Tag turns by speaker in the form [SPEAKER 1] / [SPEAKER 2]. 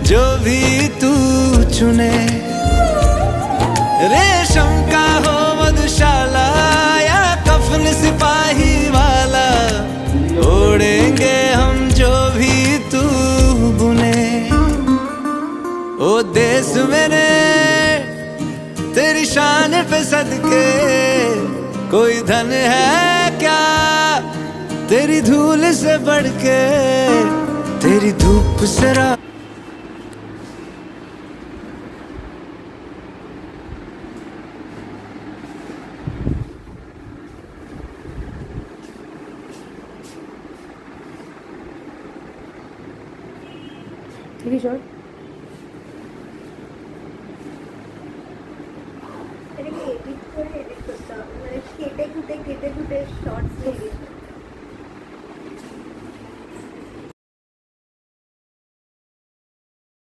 [SPEAKER 1] जो भी तू चुने, रेशम का हो मधुशाला या कफन सिपाही वाला, ओढ़ेंगे हम जो भी तू बुने। ओ देश मेरे तेरी शान पे सदके, कोई धन है क्या तेरी धूल से बढ़ के, तेरी धूप से
[SPEAKER 2] ঠিক আছে
[SPEAKER 3] এটাকে এডিট করতে হবে, মানে কেটে কুটে শর্টস নিয়ে